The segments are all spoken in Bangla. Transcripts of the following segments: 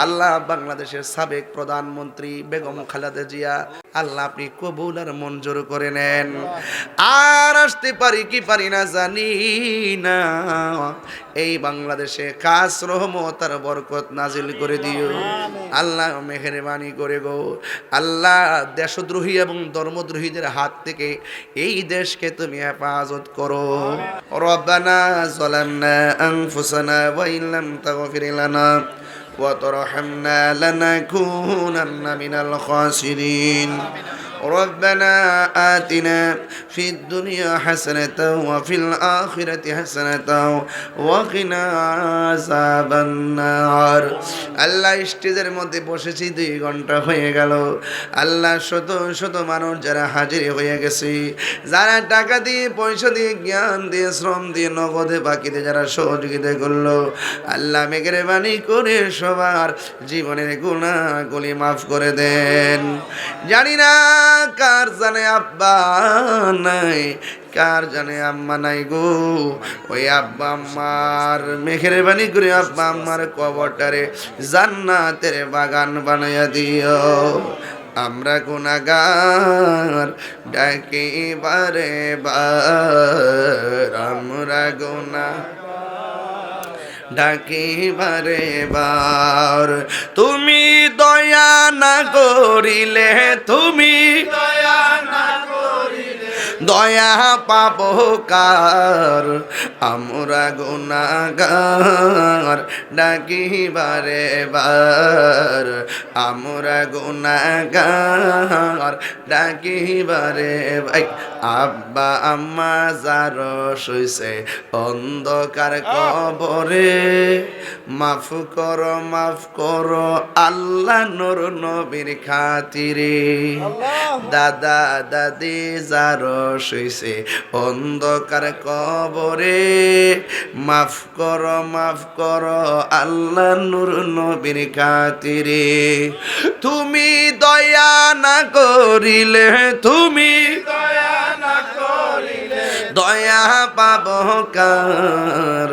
আল্লাহ বাংলাদেশের সাবেক প্রধানমন্ত্রী বেগম খালেদা জিয়া আল্লাহ আপনি কবুল আর মঞ্জুর করে নেন। আর আসতে পারি কি পারি না জানি না, এই বাংলাদেশে খাস রহমত আর বরকত নাজিল করে দিও আল্লাহ, মেহেরবানি করে গো আল্লাহ। দেশদ্রোহী এবং ধর্মদ্রোহীদের হাত থেকে এই দেশকে তুমি হেফাজত করো। রব্বানা যালামনা আনফুসানা ওয়া ইল্লাম তাগফির লানা وترحمنا لنكونن من الخاسرين. ربنا آتنا في الدنيا حسنة وفي الآخرة حسنة وقنا عذاب النار. আল্লাহ স্টেজের মধ্যে বসেছি 2 ঘন্টা হয়ে গেল আল্লাহ, শত শত মানুষ যারা হাজির হয়ে গেছে, যারা টাকা দিয়ে পয়সা দিয়ে জ্ঞান দিয়ে শ্রম দিয়ে নগদে বাকিতে যারা সহযোগিতা করলো আল্লাহ মেহেরবানি করে সবার জীবনের গুনাহগুলি মাফ করে দেন। জানি না কার জানে আব্বা নাই, কার জানে আম্মা নাই গো, ওই আব্বা আম্মার মেহেরবানি করে আব্বা আম্মার কবরটারে জান্নাতের বাগান বানাইয়া দিও। আমরা গুনাহগার ডাকি বারে বার, আমরা গুনাহ ডাকি বারে বার, তুমি দয়া না করিলে, তুমি দয়া না করিলে দয়া পাবো কার, আমরা গুনাহগার ডাকি বারে বার, আমরা গুনাহগার ডাকি বারে ভাই। আব্বা আম্মা যার শুইছে অন্ধকার কবরে, মাফ করো আল্লাহ নূর নবীর খাতিরে। দাদা দাদি যার শুইছে অন্ধকার কবরে, মাফ করো আল্লাহ নূর নবীর খাতিরে। তুমি দয়া না করিলে, তুমি দয়া পাব কার,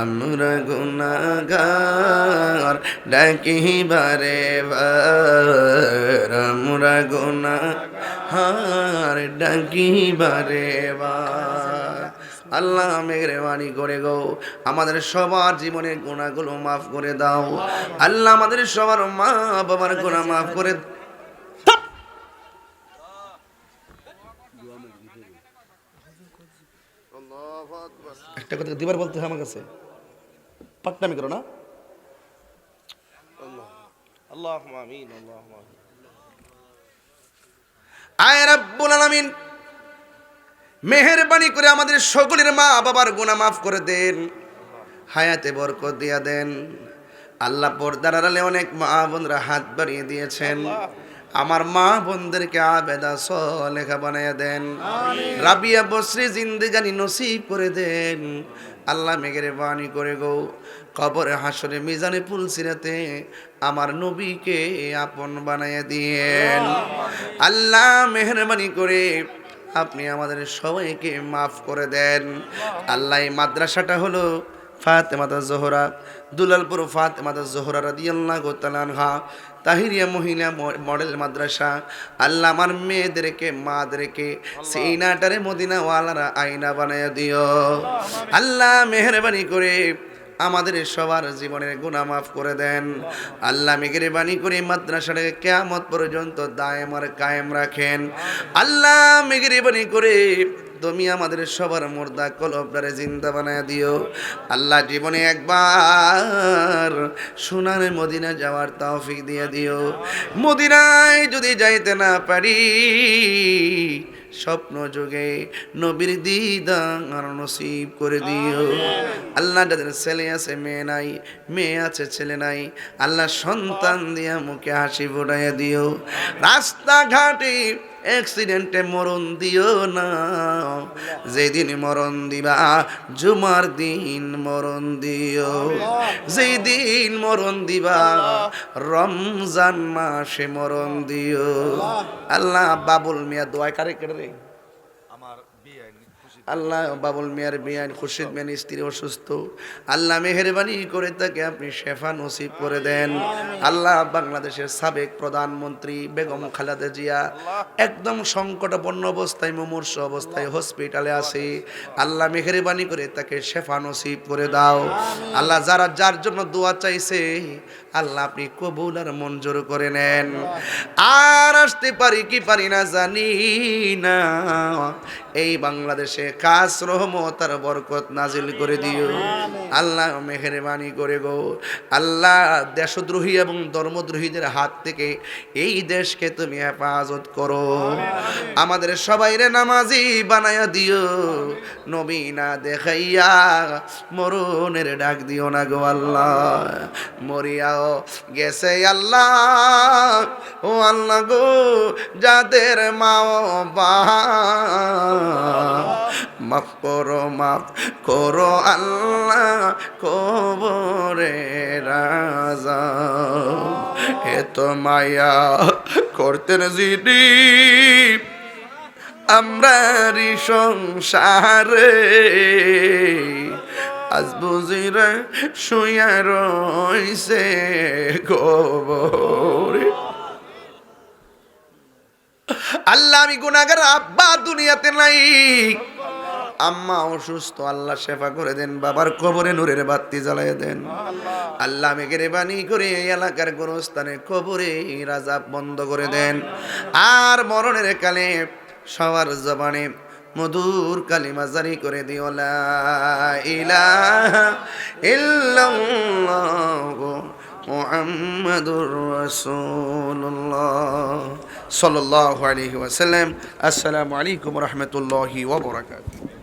আমরা গুনাহগার ডাকি বারে বার, আমরা গুনাহগার ডাকি বারে বার। আল্লাহ মেহেরবানি করে গো আমাদের সবার জীবনের গুনাহগুলো মাফ করে দাও আল্লাহ, আমাদের সবার মা বাবার গুনাহ মাফ করে। একটা কথা দিবার বলতে হয় আমার কাছে, পাকনামি করো না। আল্লাহুম্মা আমিন, আল্লাহুম্মা আমিন। আয় রাব্বুল আলামিন, মেহেরবানি করে আমাদের সকলের মা বাবার গুনাহ মাফ করে দেন, হায়াতে বরকত দিয়া দেন আল্লাহ। পর্দার আড়ালে অনেক মা বোনরা হাত বাড়িয়ে দিয়েছেন, আমার মা বোনদেরকে আবেদা সলেখা বানাইয়া দেন, রাবিয়া বসরি জিন্দেগানি নসিব করে দেন আল্লাহ। মেহেরবানি করে গো কবরে হাসরে মিজানে পুলসিরাতে আমার নবীকে আপন বানাইয়া দিয়েন আল্লাহ। মেহেরবানি করে আপনি আমাদের সবাইকে মাফ করে দেন আল্লাহ। এই মাদ্রাসাটা হলো ফাতেমাতা জোহরা, দুলালপুর ফাতেমাতা জোহরা রাদিয়াল্লাহু তাআলা আনহা তাহিরিয়া মহিলা মডেল মাদ্রাসা। আল্লাহ আমার মেয়েদেরকে মাদেরকে সিনাটারে মদিনা ওয়ালারা আয়না বানায়া দিও আল্লাহ। মেহেরবানি করে আমাদের সবার জীবনের গুনাহ মাফ করে দেন আল্লাহ। মেহেরবানি করে মাদ্রাসাটাকে কিয়ামত পর্যন্ত দায়েম আর কায়েম রাখেন আল্লাহ। মেহেরবানি করে তুমি আমাদের সবার মুর্দা কলবটারে জিন্দা বানায় দিও আল্লাহ। জীবনে একবার সোনার মদিনা যাওয়ার তৌফিক দিয়ে দিও। মদিনায় যদি যাইতে না পারি, স্বপ্ন যুগে নবীর দিদার নসিব করে দিও আল্লাহ। যাদের ছেলে আছে মেয়ে নাই, মেয়ে আছে ছেলে নাই আল্লাহ, সন্তান দিয়া মুখে হাসি ফোটাইয়া দিও। রাস্তাঘাটে অ্যাক্সিডেন্টে মরণ দিও না, যেদিন মরণ দিবা জুমার দিন মরণ দিও, যেদিন মরণ দিবা রমজান মাসে মরণ দিও আল্লাহ। বাবুল মিয়া দোয়া কারে কেটে রে আল্লাহ বাবুল মিয়ার বিয়ান খুরশিদ মিয়ার স্ত্রী অসুস্থ, আল্লাহ মেহেরবানি করে তাকে আপনি শেফা নসিব করে দেন। আল্লাহ বাংলাদেশের সাবেক প্রধানমন্ত্রী বেগম খালেদা জিয়া একদম সংকটাপন্ন অবস্থায়, মুমূর্ষু অবস্থায় হসপিটালে আছে, আল্লাহ মেহেরবানি করে তাকে শেফা নসিব করে দাও। আল্লাহ যারা যার জন্য দোয়া চাইছে আল্লাহ আপনি কবুল আর মঞ্জুর করে নেন। আর আসতে পারি কি পারি না জানি না, এই বাংলাদেশে খাস রহমত আর বরকত নাজিল করে দিও আল্লাহ, মেহেরবানি করে গো আল্লাহ। দেশদ্রোহী এবং ধর্মদ্রোহীদের হাত থেকে এই দেশকে তুমি হেফাজত করো, আমাদের সবাইরে নামাজি বানায়া দিও, নবী না দেখাইয়া মরণের ডাক দিও না গো আল্লাহ। মরিয়াও গেছে আল্লাহ, ও আল্লাহ গো, যাদের মা বাবা মাফ করো আল্লাহ, কবরে রাজা এত মায়া করতেন যিনি আমরারি সংসারে, আজ বুঝিরে শুয়া রইছে কবরে। আল্লাহ আমি গুনাহগার, আব্বা দুনিয়াতে নাই, আম্মা অসুস্থ, আল্লাহ শেফা করে দেন, বাবার কবরে নূরের বাতি জ্বালায় দেন। আল্লাহ মেহেরবানি করে এই এলাকার গোরস্থানে কবরে রাজাব বন্ধ করে দেন। আর মরণের কালে সবার জবানে মধুর কালিমা জারি করে দিও, লা ইলাহা ইল্লাল্লাহু মুহাম্মাদুর রাসূলুল্লাহ সাল্লাল্লাহু আলাইহি ওয়াসাল্লাম। আসসালামু আলাইকুম ওয়া রাহমাতুল্লাহি ওয়া বারাকাতুহু।